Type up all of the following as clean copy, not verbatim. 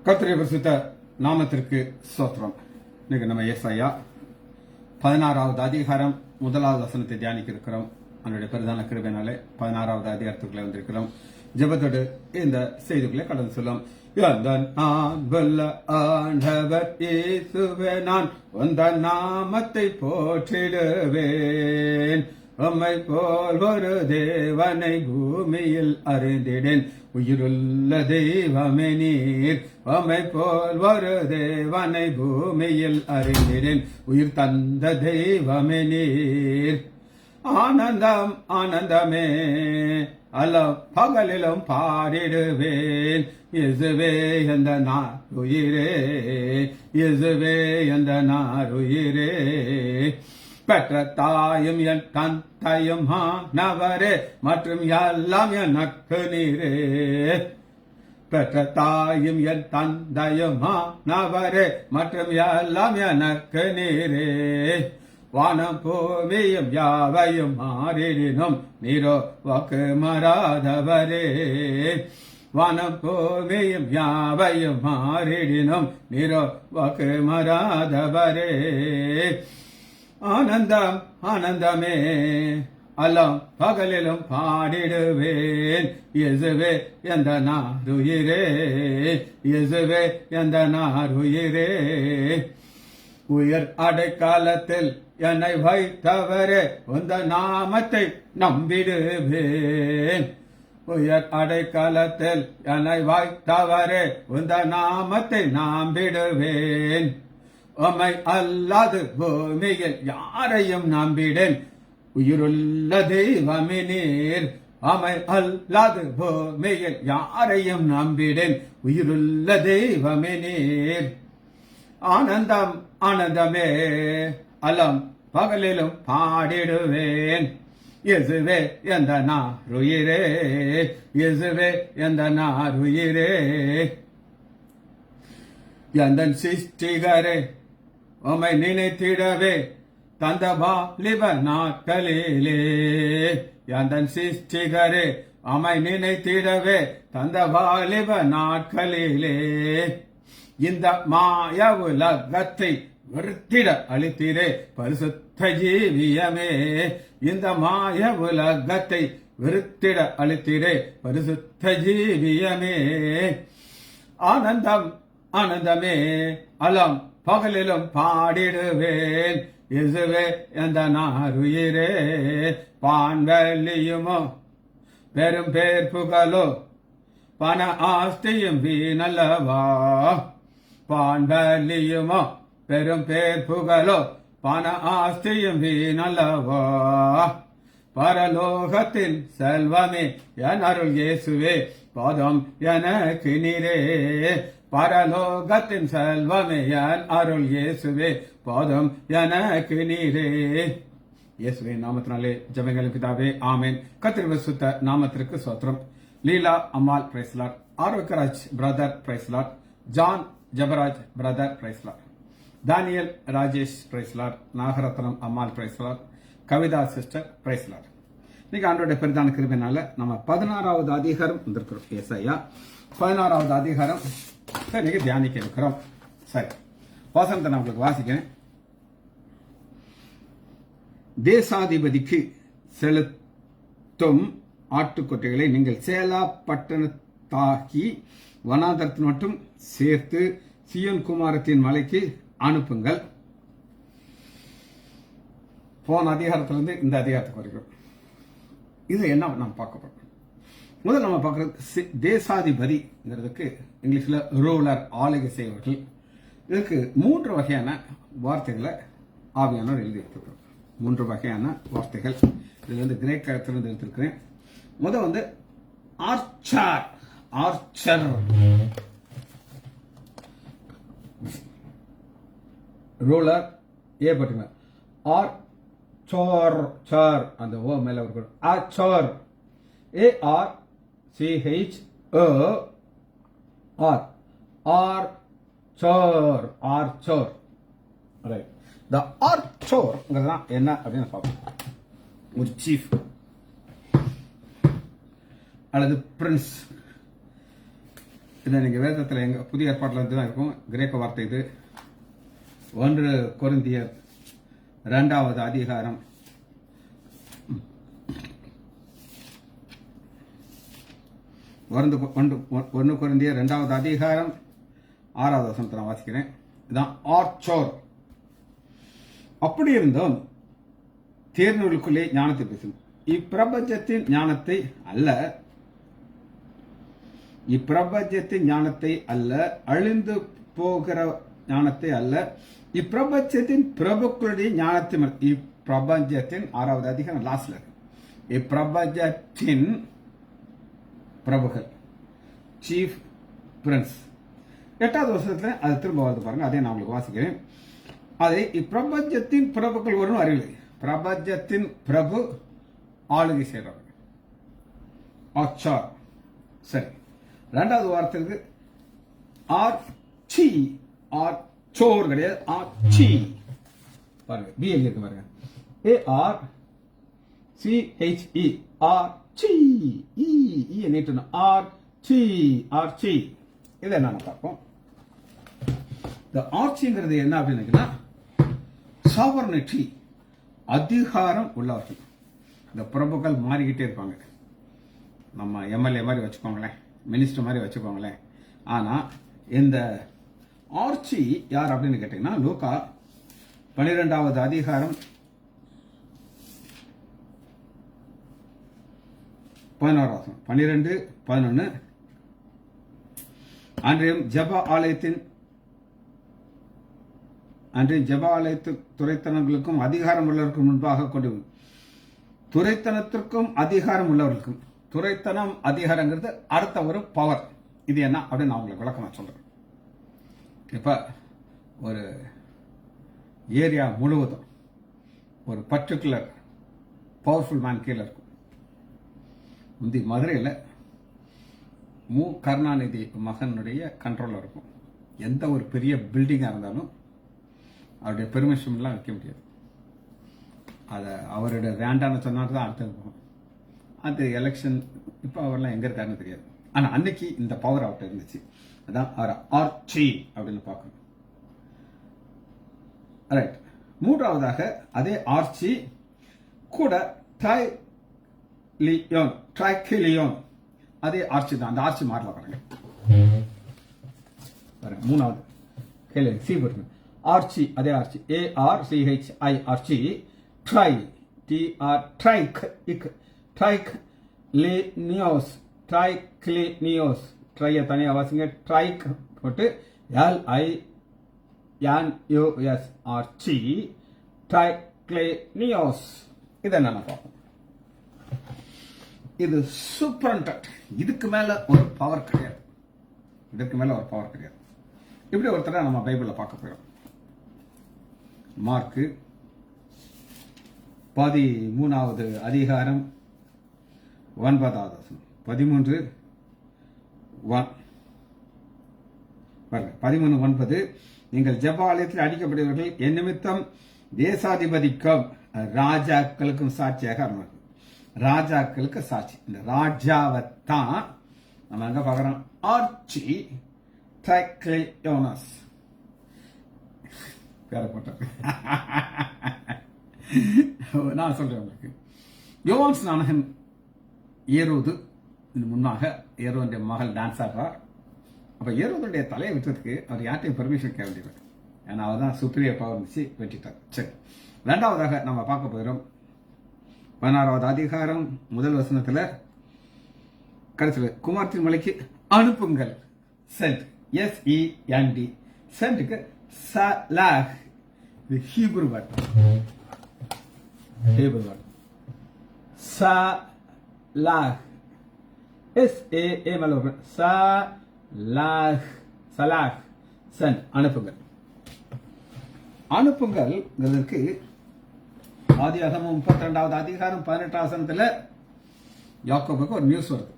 கர்த்தருடைய பரிசுத்த நாமத்திற்கு ஸ்தோத்திரம். இன்னைக்கு நம்ம ஏசாயா 16வது அதிகாரம் 1வது வசனத்தை தியானிக்க இருக்கிறோம். அவனுடைய பெரிதான கிருபையினாலே 16வது அதிகாரத்துக்குள்ளே வந்திருக்கிறோம். ஜெபத்தோடு இந்த செய்திக்குள்ளே கடந்து சொல்லும். ஆண்டவர் இயேசுவே, நான் உந்தன் நாமத்தை போற்றிடுவேன். உம்மை போல் ஒரு தேவனை பூமியில் அறிந்திடேன். உயிருள்ள தெய்வமே நீர், உம்மை போல் ஒரு தேவனை பூமியில் அறிந்திடேன். உயிர் தந்த தெய்வமே நீர். ஆனந்தம் ஆனந்தமே அல்ல பகலிலும் பாடிடுவேன். இயேசுவே எந்த நாருயிரே, இயேசுவே எந்த நாருயிரே. பெற்ற தாயும் என் தந்தையும் நவரே, மற்றும் எல்லாம் எனக்கு நீரே. பெற்ற தாயும் என் தந்தையும் நவரே, மற்றும் எல்லாம் எனக்கு நீரே. வானம் பூமியும் யாவையும் மாறினும் நீரோ வாக்கு மாறாதவரே. வானம் பூமியும் யாவையும் மாறினும் நீரோ வாக்கு மாறாதவரே. ஆனந்தம் ஆனந்தமே அல்லாம் பகலிலும் பாடிடுவேன். இயேசுவே எந்த நாருயிரே, இயேசுவே எந்த நாருயிரே. உயர் அடைக்காலத்தில் என்னை வைத்தவரே, உந்த நாமத்தை நம்பிடுவேன். உயர் அடைக்காலத்தில் என்னை வைத்தவரே, உந்த நாமத்தை நம்பிடுவேன். உம்மை அல்லாது பூமியில் யாரையும் நம்பிடேன். உயிருள்ள தெய்வமே நீர், உம்மை அல்லாது பூமியில் யாரையும் நம்பிடேன். உயிருள்ள தெய்வமே நீர். ஆனந்தம் ஆனந்தமே அலம் பகலிலும் பாடிடுவேன். இயேசுவே எந்த நாருயிரே, இயேசுவே எந்த நாருயிரே. எந்தன் சிருஷ்டிகரே, உம்மை நினைத்திடவே தந்த வாலிப நாட்களிலே. எந்தன் சிருஷ்டிகரே, உம்மை நினைத்திடவே தந்த வாலிப நாட்களிலே. இந்த மாய உலகத்தை வெறுத்திட அளித்தீரே பரிசுத்த ஜீவியமே. இந்த மாய உலகத்தை வெறுத்திட அளித்தீரே பரிசுத்த ஜீவியமே. ஆனந்தம் ஆனந்தமே அலம் பகலிலும் பாடிடுவேன். இயேசுவே எந்த நாருயிரே. பான்வெளியுமோ பெரும் பேர் புகழோ பண ஆஸ்தியும் வீணல்லவா. பான்வெளியுமோ பெரும் பேர் புகழோ பண ஆஸ்தியும் வீணல்லவா. பரலோகத்தின் செல்வமே என் அருள் இயேசுவே, பாதம் எனக்கு நீரே. பரலோகத்தின் செல்வமே என் அருள் இயேசுவே, பாதம் எனக்கு நீரே. இயேசுவே நாமத்தினாலே ஜெபங்களின் பிதாவே, ஆமேன். கர்த்தருடைய சுத்த நாமத்திற்கு ஸ்தோத்திரம். லீலா அம்மாள் praise Lord, Arokiaraj brother praise Lord, John Jebaraj brother praise Lord, Daniel Rajesh praise Lord, Nagarathnam அம்மாள் பிரைஸ்லாட், கவிதா சிஸ்டர் பிரைஸ்லாட். இன்னைக்கு ஆண்டோட பெரிதான கிருபையினால நம்ம 16வது அதிகாரம் வந்திருக்கிறோம். ஏசாயா 16வது அதிகாரம் இன்னைக்கு தியானிக்க இருக்கிறோம். சரி, வசனத்தை நான் உங்களுக்கு வாசிக்கிறேன். தேசாதிபதிக்கு செலுத்தும் ஆட்டுக்கொட்டைகளை நீங்கள் சேலா பட்டணத்தாகி வனாந்தரத்தின் மட்டும் சேர்த்து சியோன் குமாரத்தின் மலைக்கு அனுப்புங்கள். போன அதிகாரத்திலிருந்து இந்த அதிகாரத்துக்கு வருகிறோம். இது என்ன நாம் பார்க்க போறோம். முதல்ல நம்ம பார்க்கறது தேசாதிபதிங்கிறதுக்கு இங்கிலீஷ்ல ரூலர், ஆளுகை செய்வர்கள். இதுக்கு 3 வகையான வார்த்தைகளை ஆவியானவர் எழுதி வைத்திருக்கிறோம். 3 வகையான வார்த்தைகள். இது வந்து கிரேக்கத்திலிருந்து எடுத்திருக்கிறேன். முதல் வந்து ஆர்ச்சர், ஆர்ச்சர், ரூலர் ஏ பட்டுங்க. ஆர் சோர், சார் அந்த ஓ மேல ஒரு ஆச்சோர், ARCHER, ஆர்ச்சோர், ஆர்ச்சோர். ரைட். த ஆர்ச்சோர்ங்கிறதுதான் என்ன அப்படின்னு பார்ப்போம். ஒரு சீஃப் அல்லது பிரின்ஸ் இதை நீங்க வேதத்தில் எங்க புதிய ஏற்பாட்டில் இருந்து தான் இருக்கும். கிரேக்க வார்த்தை இது. 1 கொரிந்தியர் 2வது அதிகாரம் 1 கொரிந்தியர் 2வது அதிகாரம் 6வது வசனத்தை நான் வாசிக்கிறேன். இதுதான் ஆர்ச்சோர். அப்படி இருந்தும் தேர்நூலுக்குள்ளே ஞானத்தை பேசும். இப்பிரபஞ்சத்தின் ஞானத்தை அல்ல, அழிந்து போகிற ஞானத்தை அல்ல, இப்பிரபஞ்சத்தின் பிரபுக்களுடைய ஞானத்தை, இப்பிரபஞ்சத்தின் 6வது அதிகாரம் லாஸ்ட்ல இப்பிரபஞ்சத்தின் பிரபுகள், சீஃப் பிரின்ஸ். 8வது வருஷத்துல அது திரும்ப வருது பாருங்க. அதை நான் உங்களுக்கு வாசிக்கிறேன். அதை இப்பிரபஞ்சத்தின் பிரபுக்கள் வரும் அறிவில்லை. பிரபஞ்சத்தின் பிரபு ஆளுகை செய்யறவங்க ஆச்சார். சரி, 2வது வார்த்தைக்கு ஆர்ச்சி, ஆர்ச்சோர் கிடையாது, ஆர்ச்சி. பாருங்க, பிஎல் இருக்கு பாருங்க. ARCHE, ஆர்ச்சி. நீட்டணும், ஆர்ச்சி, ஆர்ச்சி. இதை என்ன பார்ப்போம். இந்த ஆட்சிங்கிறது என்ன அப்படின்னு சாவர்னிட்டி, அதிகாரம் உள்ளவர்கள். இந்த பிரபுக்கள் மாறிக்கிட்டே இருப்பாங்க. நம்ம எம்எல்ஏ மாதிரி வச்சுக்கோங்களேன், மினிஸ்டர் மாதிரி வச்சுக்கோங்களேன். ஆனா இந்த ஆட்சி யார் அப்படின்னு கேட்டீங்கன்னா, லூக்கா 12வது அதிகாரம் 11 12 11. அன்றையும் ஜெப ஆலயத்து துரைத்தனங்களுக்கும் அதிகாரம் உள்ளவர்களுக்கும் முன்பாக கொண்டு, துரைத்தனத்திற்கும் அதிகாரம் உள்ளவர்களுக்கும். துரைத்தனம் அதிகாரங்கிறது அடுத்த ஒரு பவர். இது என்ன அப்படின்னு நான் உங்களுக்கு விளக்கமா சொல்றேன். இப்ப ஒரு ஏரியா முழுவதும் ஒரு பர்டிகுலர் பவர்ஃபுல் மேன் கீழே இருக்கும். முந்தி மதுரையில் மு கருணாநிதி மகனுடைய கண்ட்ரோலில் இருக்கும். எந்த ஒரு பெரிய பில்டிங்காக இருந்தாலும் அவருடைய பெர்மிஷன்லாம் வைக்க முடியாது. அதை அவருடைய வேண்டான்னு சொன்னார் தான் அடுத்தது போகும். அது எலெக்ஷன். இப்போ அவர்லாம் எங்கே இருக்காருன்னு தெரியாது. ஆனால் அன்னைக்கு இந்த பவர் அவர்கிட்ட இருந்துச்சு. அதான் அவர் ஆர்ச்சி அப்படின்னு பார்க்கணும். ரைட். 3வதாக அதே ஆர்ச்சி கூட ட்ரைக்கிலியோன், அதே ஆர்ச்சி தான். அந்த ஆர்ச்சி மாறல பாருங்க. 3வது கேளு, சி பாருங்க. ஆர்ச்சி, அதே ஆர்ச்சி, ARCHI, ஆர்ச்சி. ட்ரை, ட்ரைக், ட்ரைக்லினியோஸ், ட்ரைக்லினியோஸ். ட்ரைய தனியா வாசிங்க. ட்ரைக் போட்டு LINUS, ஆர்ச்சி. ட்ரைக்லினியோஸ். இதை என்ன பார்ப்போம். இது சூப்பரண்டன்ட். இதுக்கு மேல ஒரு பவர் கிடையாது. இப்படி ஒருத்தரை நம்ம பைபிள்ல பார்க்க போறோம். மார்க்கு 13வது அதிகாரம் 9வது வசனம். 13:9. நீங்கள் ஜெப ஆலயத்தில் அடிக்கப்படுவீர்கள், என் நிமித்தம் தேசாதிபதிக்கும் ராஜாக்களுக்கும் சாட்சியாக இருந்தார்கள். ராஜாக்களுக்கு சாட்சி. இந்த ராஜாவைத்தான் நம்ம எங்க பார்க்கிறோம். ஆர்ச்சி ட்ரைக்லியோனஸ் பேரை போட்ட. நான் சொல்றேன் உங்களுக்கு. யோவான் ஸ்நானகன் ஏரோது முன்னாக ஏரோனுடைய மகள் டான்ஸ் ஆடுறார். அப்ப ஏரோதுடைய தலையை விட்டுறதுக்கு அவர் யார்ட்டையும் பெர்மிஷன் கேட்க வேண்டியவர். ஏன்னா அவர் தான் சுப்ரியர் பவர் இருந்துச்சு, வெட்டிட்டார். சரி, 2வதாக நம்ம பார்க்க போகிறோம். 16வது அதிகாரம் 1 வசனத்துல கடைசியில் குமார்த்தின் மலைக்கு அனுப்புங்கள். Send, SEND. சென்ட்டுக்கு சலாஹ், ஹீப்ரு வேர்ட். சலாஹ், SAA மேல சலாஹ், சலாஹ், சென்ட், அனுப்புங்கள். அனுப்புங்கள்ங்கிறதுக்கு ஆதியாகமம் 32வது அதிகாரம் 18வது வசனத்துல யாக்கோபுக்கு ஒரு நியூஸ் வருது.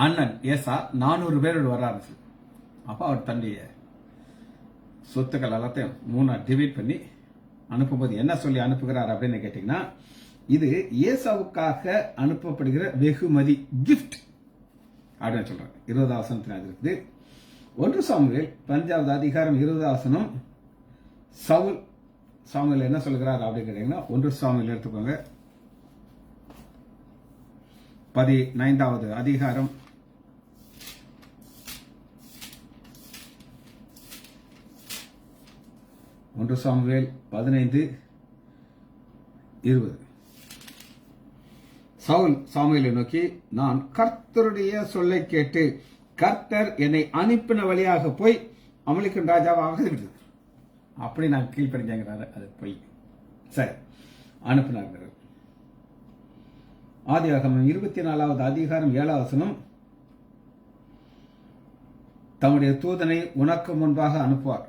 அண்ணன் ஏசா 400 பேரோடு வர்றாரு. அப்ப அவர் தன்னுடைய சொத்துக்கள் எல்லாத்தையும் 3 டிவைட் பண்ணி அனுப்பும்போது என்ன சொல்லி அனுப்புகிறார் அப்படின்னு கேட்டீங்கன்னா, இது ஏசாவுக்காக அனுப்பப்படுகிற வெகுமதி, கிஃப்ட் அப்படின்னு சொல்றாங்க. 20 வசனத்தில் அது இருக்குது. 1 சாமுவேல் 5வது அதிகாரம் 20 வசனம். சவுல் சாமுவேல் என்ன சொல்கிறார் அப்படின்னு கேட்டீங்கன்னா, 1 சாமுவேல் எடுத்துக்கோங்க 15வது அதிகாரம் 1 சாமுவேல் 15:20. சவுல் சாமுவேலை நோக்கி, நான் கர்த்தருடைய சொல்லை கேட்டு கர்த்தர் என்னை அனுப்பின வழியாக போய் அமலிக்கன் ராஜாவாக விட்டது. அப்படி நான் கீழ்ப்படிஞ்சாங்கிறாரு. அது போய் சரி அனுப்பினார். ஆதியாகமம் 24வது அதிகாரம் 7வது வசனம். தம்முடைய தூதனை உனக்கு முன்பாக அனுப்புவார்.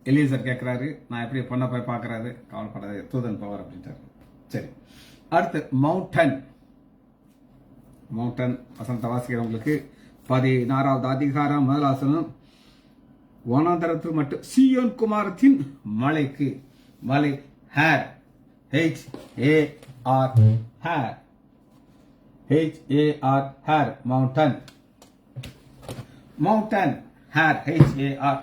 எலியேசர் கேட்கிறாரு, நான் எப்படி பொண்ண போய் பார்க்கறாரு, கவலைப்படாது, தூதன் போவார் அப்படின்ட்டாரு. சரி, அடுத்து மவுண்டன் வசனத்தை வாசிக்கிறவங்களுக்கு 16வது அதிகாரம் 1வது வசனம். வனாந்தரத்தில் மட்டும் சீயோன் குமாரத்தின் மலைக்கு, மலை hair, HAR hair, HAR mountain hair HAR.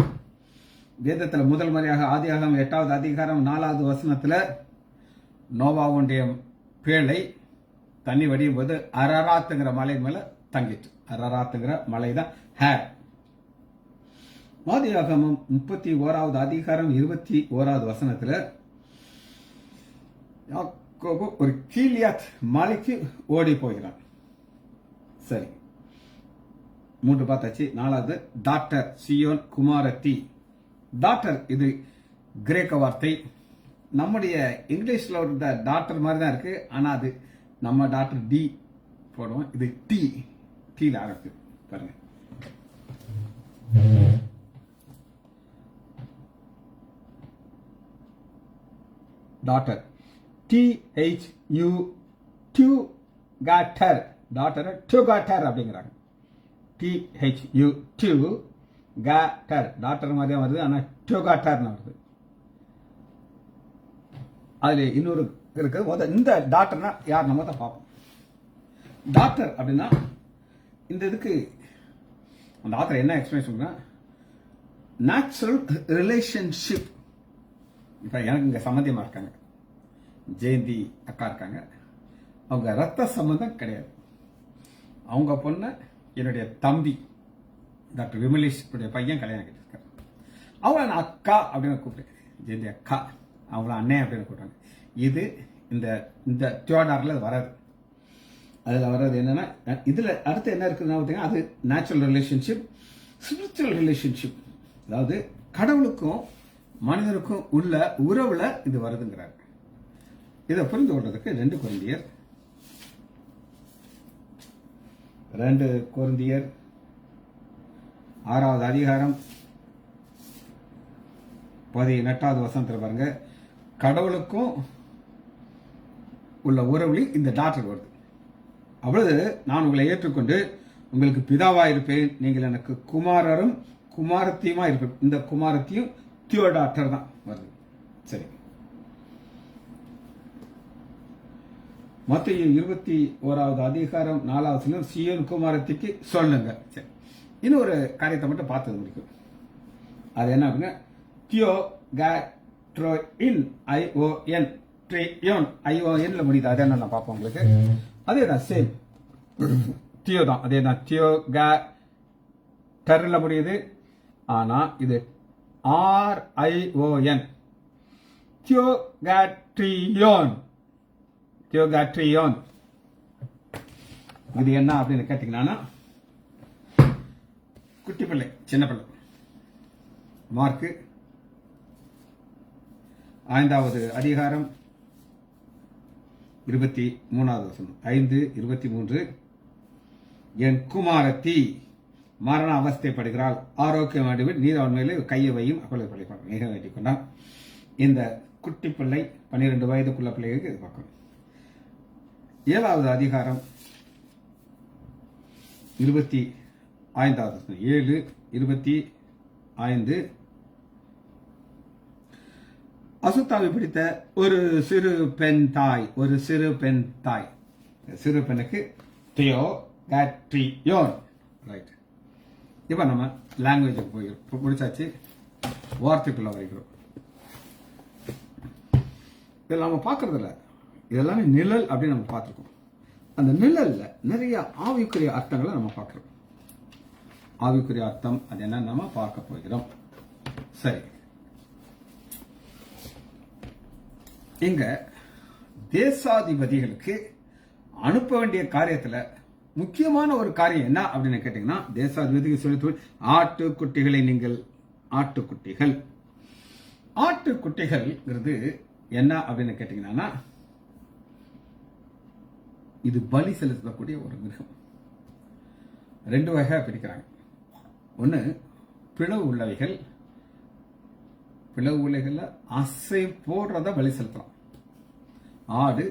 வேதத்தில் முதல் முறையாக ஆதியாகமம் 8வது அதிகாரம் 4வது வசனத்தில் நோவாவுடைய பேழை தண்ணி வடியும் போது அரராத்துங்கிற மலை மேல தங்கிட்டு, அரராத்துங்கிற மலை தான் ஹேர். ஆதியாகமம் 31வது அதிகாரம் 21வது வசனத்தில் யாக்கோபு ஒரு கீலியாத் மலைக்கு ஓடி போகிறான். சரி, 3 பார்த்தாச்சு. 4வது டாக்டர், சியோன் குமாரத்தி. டாக்டர் இது கிரேக்க வார்த்தை. நம்முடைய இங்கிலீஷ்ல ஒரு டாக்டர் மாதிரி தான் இருக்கு, ஆனா அது நம்ம டாக்டர் டி போடுவோம், இது டீல ஆரம்பிக்கு பாருங்க. டாக்டர் THU டாக்டர் அப்படிங்கிறாங்க. THU டாக்டர் மாதிரியா வருது, ஆனா டோகாட்டர்னு வருது. அதுல இன்னொரு இருக்கு. இந்த டாக்டர்னா யார் நம்ம தான் பார்ப்போம். டாக்டர் அப்படின்னா இந்த இதுக்கு அந்த ஆத்தர் என்ன எக்ஸ்பிளைன் சொல்றா, நேச்சுரல் ரிலேஷன்ஷிப். இப்ப எனக்கு இங்க சம்மந்தியமா இருக்காங்க, ஜெயந்தி அக்கா இருக்காங்க. அவங்க ரத்த சம்பந்தம் கிடையாது. அவங்க பொண்ணு என்னுடைய தம்பி டாக்டர் விமலேஷ் பையன் கல்யாணம் கட்டிருக்காரு. அவங்கள நான் அக்கா அப்படின்னு கூப்பிட்டேன், ஜெயந்தி அக்கா. அவங்கள அண்ணே அப்படின்னு கூப்பிட்டாங்க. இது இந்த தியோடார்ல வராது. அதுல வர்றது என்னன்னா, இதுல அடுத்து என்ன இருக்குன்னு பார்த்தீங்கன்னா, அது நேச்சுரல் ரிலேஷன்ஷிப், ஸ்பிரிச்சுவல் ரிலேஷன்ஷிப். அதாவது கடவுளுக்கும் மனிதனுக்கும் உள்ள உறவுல இது வருதுங்கிறாரு. இதை புரிந்து கொள்றதுக்கு 2 கொரிந்தியர் 6வது அதிகாரம் 18வது வசனத்தில் பாருங்க. கடவுளுக்கும் உள்ள உறவுல இந்த டாக்டர் வருது. அவ்வளவு, நான் உங்களை ஏற்றுக்கொண்டு உங்களுக்கு பிதாவா இருப்பேன், நீங்கள் எனக்கு குமாரரும் குமாரத்தியுமா இருப்பேன். இந்த குமாரத்தியும் தியோடாக்டர் தான் வருது. சரி, மத்தேயு 21வது அதிகாரம் 4வது வசனம், சீயோன் குமாரத்திக்கு சொல்லுங்க. சரி, இன்னொரு காரியத்தை மட்டும் பார்த்தது முடிக்கும். அது என்ன அப்படின்னா, தியோகாட்ரோயின் ION ட்ரியோன் ION முடியுது. அதே நான் பார்ப்போம் உங்களுக்கு. அதே தான் சேம் தியோ தான், அதே தான் தியோகாட்டர்ல முடியுது. ஆனா இது RION தியோகாட்ரியோன். இது என்ன அப்படின்னு கேட்டீங்கன்னா, குட்டி பிள்ளை, சின்ன பிள்ளை. மார்க்கு 5வது அதிகாரம் 23வது வசனம், 5:23. என் குமாரத்தி மரண அவஸ்தைப்படுகிறாள், ஆரோக்கியம் வேண்டுவில், நீர் அவன் மேலே கையை வையும், அப்பொழுது பள்ளிப்பாடு மிக வேண்டிக் கொண்டான். இந்த குட்டி பிள்ளை 12 வயதுக்குள்ள பிள்ளைகளுக்கு இது பார்க்கணும். 7வது அதிகாரம் 25வது வசனம், 7:25. அசுத்தாவை பிடித்த ஒரு சிறு பெண் தாய், சிறு பெண்ணுக்கு தியோகாட்ரியோன் ரைட். இப்போ நம்ம லாங்குவேஜுக்கு போயிடும் முடிச்சாச்சு. வார்த்தைக்குள்ள வரைக்கிறோம். இதில் நம்ம பார்க்கறதில்ல, இதெல்லாமே நிழல் அப்படின்னு நம்ம பார்த்துருக்கோம். அந்த நிழல்ல நிறைய ஆவிக்குரிய அர்த்தங்களை நம்ம பார்க்கிறோம். ஆவிக்குரிய அர்த்தம் அது என்ன நம்ம பார்க்க போகிறோம். சரி, இங்க தேசாதிபதிகளுக்கு அனுப்ப வேண்டிய காரியத்துல முக்கியமான ஒரு காரியம் என்ன அப்படின்னு கேட்டீங்கன்னா, தேசாதிபதிக்கு சொல்லி ஆட்டுக்குட்டிகளை நீங்கள் ஆட்டுக்குட்டிகள்ங்கிறது என்ன அப்படின்னு கேட்டீங்கன்னா, இது பலி செலுத்தக்கூடிய ஒரு மிருகம். 2 வகையா பிரிக்கிறாங்க. ஒன்று பிளவு உள்ளவைகள். பிளவு உள்ளவைகள்ல அசை போடுறத பலி செலுத்தலாம். ஆடு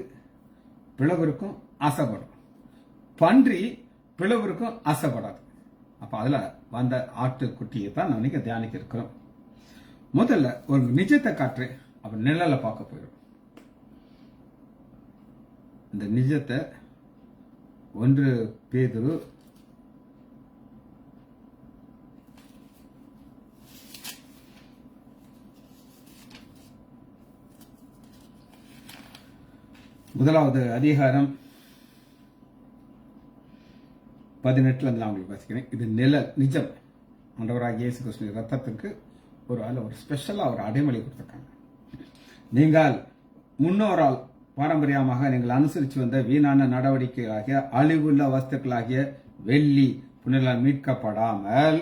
பிளவிற்கும் ஆசைப்படும், பன்றி பிளவிற்கும் ஆசைப்படாது. அப்ப அதுல வந்த ஆட்டுக்குட்டியை தான் நம்ம இன்னைக்கு தியானிக்க இருக்கிறோம். முதல்ல ஒரு நிஜத்தை காற்று அப்ப நிழலை பார்க்க போயிடும். இந்த நிஜத்தை 1 பேதுரு 1 அதிகாரம் 18 நான் உங்களுக்கு வாசிக்கிறேன். இது நிழல், நிஜம். ஆண்டவராகிய இயேசு கிறிஸ்துவின் ரத்தத்துக்கு ஒரு ஸ்பெஷலா ஒரு அடைமொழி கொடுத்திருக்காங்க. நீங்கள் முன்னோரால் பாரம்பரியமாக நீங்கள் அனுசரித்து வந்த வீணான நடவடிக்கைகளாகிய அழிவுள்ள வஸ்துக்களாகிய வெள்ளி புனலால் மீட்கப்படாமல்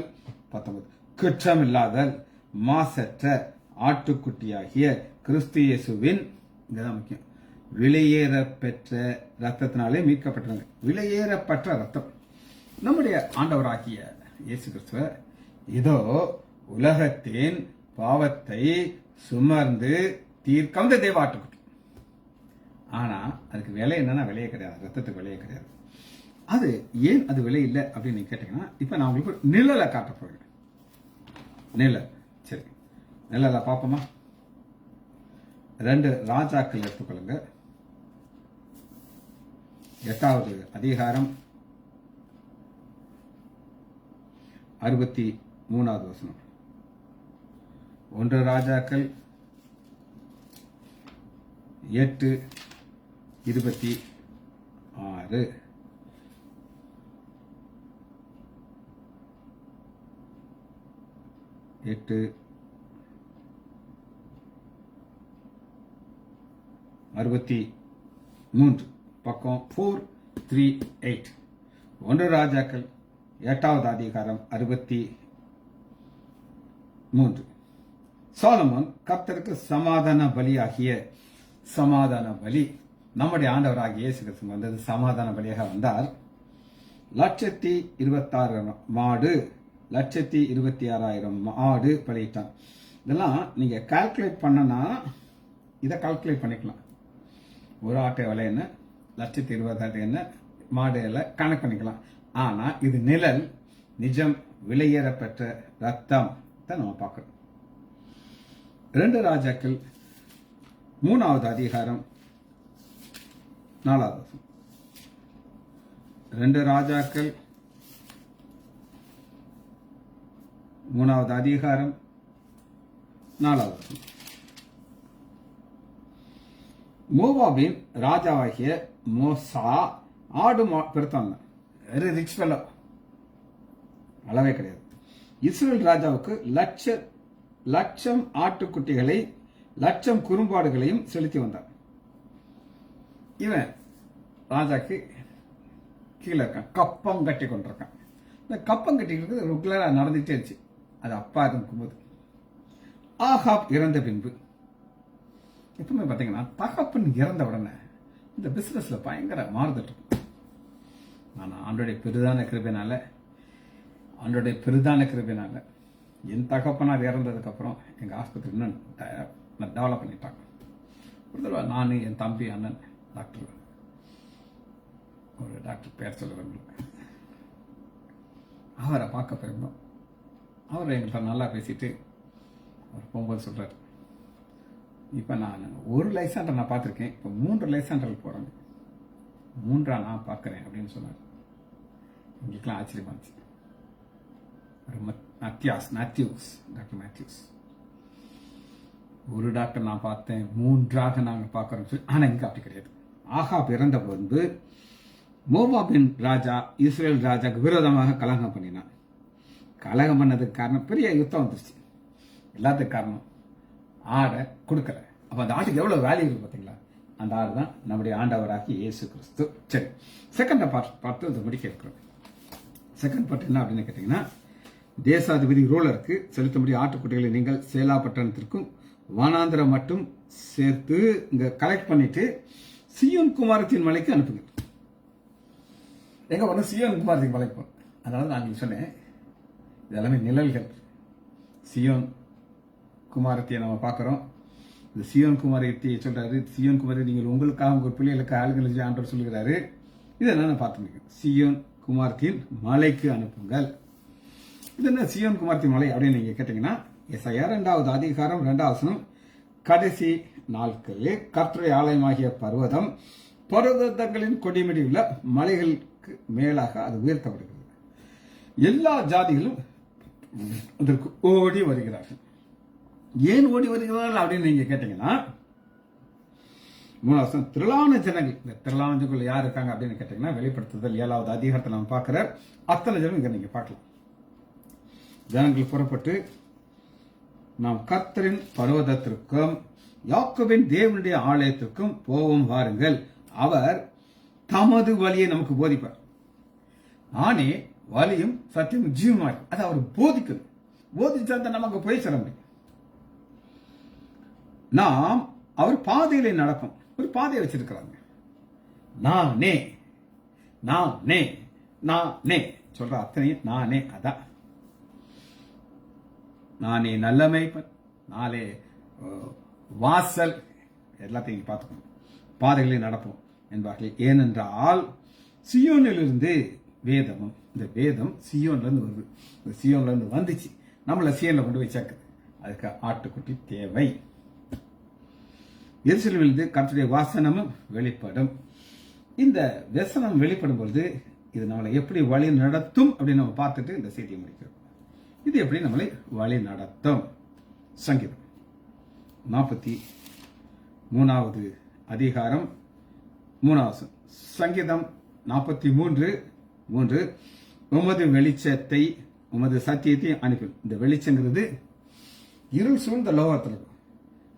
19 குற்றமில்லாதல் மாசற்ற ஆட்டுக்குட்டியாகிய கிறிஸ்து இயேசுவின், இங்கதான் முக்கியம், விலையேற பெற்ற ரத்தத்தினாலே மீட்கப்பட்டாங்க. விலையேறப்பட்ட ரத்தம் நம்முடைய ஆண்டவராகிய இயேசு கிறிஸ்துவ இதோ உலகத்தின் பாவத்தை சுமர்ந்து தீர்க்க தேவ ஆட்டுக்குட்டி. ஆனா அதுக்கு விலை என்னன்னா விலையே கிடையாது, ரத்தத்துக்கு விலையே கிடையாது. அது ஏன் அது விலை இல்லை அப்படின்னு கேட்டீங்கன்னா, இப்ப நான் உங்களுக்கு நிழலை காட்ட போகிறேன். நிழல், சரி, நிழலை பார்ப்போமா? 2 ராஜாக்கள் எடுத்துக்கொள்ளுங்க. 8வது அதிகாரம் 63வது வசனம். 1 ராஜாக்கள் 8:26. 8:63 பக்கம் 438. 1 ராஜாக்கள் 8வது அதிகாரம் 63. சாலமோன் கர்த்தருக்கு சமாதான பலியாகிய சமாதான பலி, நம்முடைய ஆண்டவராகிய இயேசு கிறிஸ்து வந்தது சமாதான பலியாக வந்தார். 126,000 மாடு, 126,000 மாடு பலியிட்டான். இதெல்லாம் நீங்க கால்குலேட் பண்ணனா இதை கால்குலேட் பண்ணிக்கலாம். ஒரு ஆட்டை விலை என்ன, 120,000 என்ன, மாடு எல்லாம் கணக்கு பண்ணிக்கலாம். ஆனா இது நிழல், நிஜம், விலையேறப்பட்ட ரத்தம் தான் நம்ம பார்க்கணும். 2 ராஜாக்கள் 3வது அதிகாரம் 4வது வசனம். 2 ராஜாக்கள் 3வது அதிகாரம் 4வது வசனம். மோவாபின் ராஜாவாகிய மோசா ஆடு பெருத்தாங்க. வெரி ரிச் ஃபெல்லோ, அளவே கிடையாது. இஸ்ரேல் ராஜாவுக்கு லட்சம் ஆட்டுக்குட்டிகளை 1,00,000 குறும்பாடுகளையும் செலுத்தி வந்தார். இவன் ராஜாக்கு கீழே இருக்கான், கப்பம் கட்டி கொண்டிருக்கான். இந்த கப்பம் கட்டிக்கிறது ரெகுலரா நடந்துட்டே இருந்துச்சு. அது அப்பா இருக்கும்போது. ஆகாப் இறந்த பின்பு எப்பவுமே பாத்தீங்கன்னா தகப்பன் இறந்த உடனே இந்த பிசினஸ்ல பயங்கர மாறுதல் இருக்கும். ஆனா ஆண்டோடைய பெரிதான கிருபையினால என் தகப்பனார் இறந்ததுக்கு அப்புறம் எங்க ஆஸ்பத்திரி இன்னும் டெவலப் பண்ணிட்டாங்க. ஒரு தடவை நான், என் தம்பி, அண்ணன் ஒரு டாக்டர் பேர் சொல்லுவாங்க, அவரை பார்க்க போயிருந்தோம். அவர் எங்கள்கிட்ட நல்லா பேசிட்டு அவர் போகும்போது சொல்றாரு, இப்ப நான் ஒரு லைசன்டர் நான் பார்த்துருக்கேன், இப்போ 3 லைசன்டர் போறாங்க, 3 நான் பார்க்கறேன் அப்படின்னு சொன்னார். எங்களுக்கெல்லாம் ஆச்சரியமா இருந்துச்சு. Doctor Matthews. ஒரு டாக்டர் நான் பார்த்தேன், 3 நாங்கள் பார்க்குறோம் சொல்லி. ஆனால் இங்கே அப்படி கிடையாது. ஆகாப் இறந்த போது மோவாபின் ராஜா இஸ்ரேல் ராஜாக்கு விரோதமாக கலகம் பண்ணினான். கலகம் பண்ணதுக்கு காரணம் பெரிய யுத்தம் வந்துருச்சு. எல்லாத்துக்கும் காரணம் ஆடை கொடுக்கல. அப்போ அந்த ஆட்டுக்கு எவ்வளோ வேல்யூ இருக்கு பார்த்தீங்களா? அந்த ஆடு தான் நம்முடைய ஆண்டவராகி இயேசு கிறிஸ்து. சரி, செகண்ட் பார்த்து இது முடிக்க இருக்கிறோம். செகண்ட் பார்ட் என்ன அப்படின்னு கேட்டீங்கன்னா, தேசாதிபதி ரூலருக்கு செலுத்தும்படி ஆட்டுக்குட்டிகளை நீங்கள் சேலா பட்டணத்திற்கும் வானாந்திரம் மட்டும் சேர்த்து இங்க கலெக்ட் பண்ணிட்டு சியோன் குமாரத்தின் மலைக்கு அனுப்புங்க. எங்க போன சியோன் குமாரத்தின் மலைக்கு போனோம். அதனால நான் சொன்னேன், இதெல்லாமே நிழல்கள். சியோன் குமாரத்தியை நம்ம பார்க்கிறோம். இந்த சியோன் குமாரத்தியை சொல்றாரு. சியோன் குமாரி நீங்கள் உங்களுக்காக உங்கள் பிள்ளைகளுக்கு ஆளுங்களுக்கு ஆண்டவர் சொல்லுகிறாரு. இதெல்லாம் பார்த்து சியோன் குமாரத்தின் மலைக்கு அனுப்புங்கள். இது என்ன சியோன் குமாரத்தின் மலை அப்படின்னு நீங்க கேட்டீங்கன்னா, எசாயா 2வது அதிகாரம் 2வது வசனம், கடைசி நாட்களில் கர்த்தருடைய ஆலயமாகிய பர்வதம் பர்வதங்களின் கொடிமடி உள்ள மலைகளுக்கு மேலாக அது உயர்த்தப்படுகிறது. எல்லா ஜாதிகளும் அதற்கு ஓடி வருகிறார்கள். ஏன் ஓடி வருகிறார்கள் அப்படின்னு நீங்க கேட்டீங்கன்னா, 3வது வசனம், திரளான ஜனங்கள். இந்த திரளான ஜனங்கள் யார் இருக்காங்க அப்படின்னு கேட்டீங்கன்னா, வெளிப்படுத்துதல் 7வது அதிகாரத்தை நம்ம பார்க்கிற அத்தனை ஜனம் இங்க நீங்க பார்க்கலாம். ஜனங்கள் புறப்பட்டு நாம் கர்த்தரின் பர்வதத்திற்கும் யாக்கோபின் தேவனுடைய ஆலயத்திற்கும் போவோம் வாருங்கள், அவர் தமது வழியை நமக்கு போதிப்பார். நானே வழியும் சத்தியம் ஜீவமாய். அதை அவர் போதிக்கணும். போதிச்சா நமக்கு போய் சொல்ல முடியும். நாம் அவர் பாதையில நடப்போம். ஒரு பாதையை வச்சிருக்கிறாங்க. நானே நானே நானே சொல்ற அத்தனையும் நானே. அதான் நானே நல்ல மேய்ப்பன், நாளே வாசல், எல்லாத்தையும் பார்த்துக்கணும். பாதைகளில் நடப்போம் என்பார்கள். ஏனென்றால் சியோனிலிருந்து வேதமும், இந்த வேதம் சியோன்ல இருந்து வருது. இந்த சியோன்ல இருந்து வந்துச்சு, நம்மள சியோன்ல கொண்டு போய் சேர்க்குது. அதுக்கு ஆட்டுக்குட்டி தேவை. எருசலேமிலிருந்து கர்த்தருடைய வாசனமும் வெளிப்படும். இந்த வசனம் வெளிப்படும் பொழுது இது நம்மளை எப்படி வழி நடத்தும் அப்படின்னு நம்ம பார்த்துட்டு இந்த செய்தியை முடிக்கிறோம். இது எப்படி நம்மளை வழி நடத்தும்? சங்கீதம் 43வது அதிகாரம் 3வது வசனம். சங்கீதம் 43:3, உமது வெளிச்சத்தை உமது சத்தியத்தை அனுப்பி. இந்த வெளிச்சங்கிறது இருள் சூழ்ந்த லோகத்தில் இருக்கும்.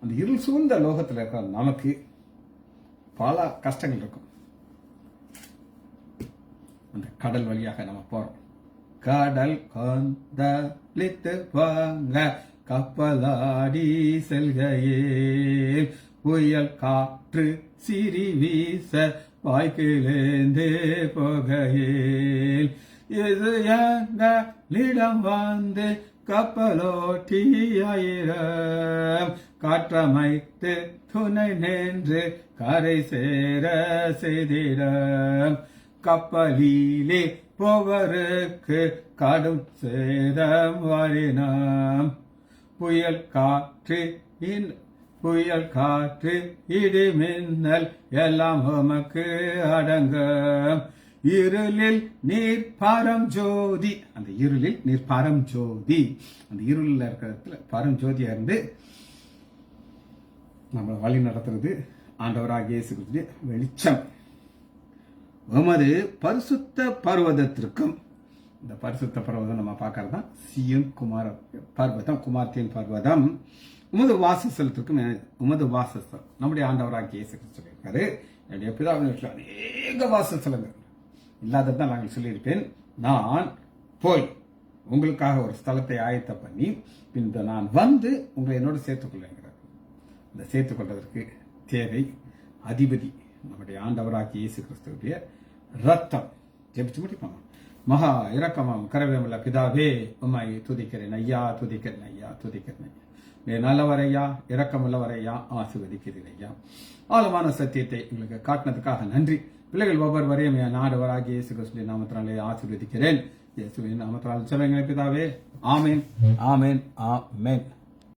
அந்த இருள் சூழ்ந்த லோகத்தில் இருக்கிற நமக்கு பல கஷ்டங்கள் இருக்கும். அந்த கடல் வழியாக நம்ம போறோம். கடல் கொந்தளித்து வாங்க கப்பலாடி செல்கையே, புயல் காற்று சிறி வீச வாய்க்கிலேந்தே போகையில், இது எங்களிடம் வந்து கப்பலோட்டியாயிரம் காற்றமைத்து துணை நின்று கரை சேர செய்திடம். கப்பலிலே போவருக்கு கடும் சேதம் வாரினாம். புயல் காற்று இடி மின்னல் எல்லாம் உமக்கு அடங்கும். இருளில் நீர் பாரம் ஜோதி. அந்த இருளில் நீர் பாரம் ஜோதி. அந்த இருளில் இருக்கிறதுல பாரம் ஜோதியா இருந்து நம்மளை வழி நடத்துறது ஆண்டவராகிய இயேசு கிறிஸ்துவின் வெளிச்சம். உமது பரிசுத்த பர்வதத்திற்கும், இந்த பரிசுத்த பர்வதம் நம்ம பார்க்கறது தான் சியோன் பர்வதம், குமாரத்தின் பர்வதம். உமது வாசஸ்தலத்திற்கும், உமது வாசஸ்தலம் நம்முடைய ஆண்டவராகிய இயேசு கிறிஸ்து சொல்லியிருக்காரு. என்னுடைய பிதாவின் வீட்டில் அநேக வாசஸ்தலங்கள் இல்லாததான் நாங்கள் சொல்லியிருப்பேன். நான் போய் உங்களுக்காக ஒரு ஸ்தலத்தை ஆயத்த பண்ணி பின்பு நான் வந்து உங்களை என்னோடு சேர்த்துக்கொள்ளுங்கிறார். இந்த சேர்த்துக்கொள்வதற்கு தேவை அதிபதி நம்முடைய ஆண்டவராகிய இயேசு கிறிஸ்துவுடைய ரத்தம். ஜெபிச்சு முடிப்பாங்க. மகா இரக்கமாம் கரவேமுள்ள பிதாவே, உம்மை துதிக்கிறேன் ஐயா, துதிக்கிறேன் ஐயா, துதிக்கிறேன் ஐயா. நீ நல்லவரையா, இரக்கமுள்ளவரையா, ஆசீர்வதிக்கிறேன் ஐயா. ஆழமான சத்தியத்தை எங்களுக்கு காட்டினதுக்காக நன்றி. பிள்ளைகள் ஒவ்வொருவரையும் என் ஆண்டவராகிய இயேசு கிறிஸ்துவின் நாமத்தினாலே ஆசீர்வதிக்கிறேன். இயேசுவின் நாமத்தினாலே சொல்லுங்கள் பிதாவே. ஆமேன், ஆமேன், ஆமேன்.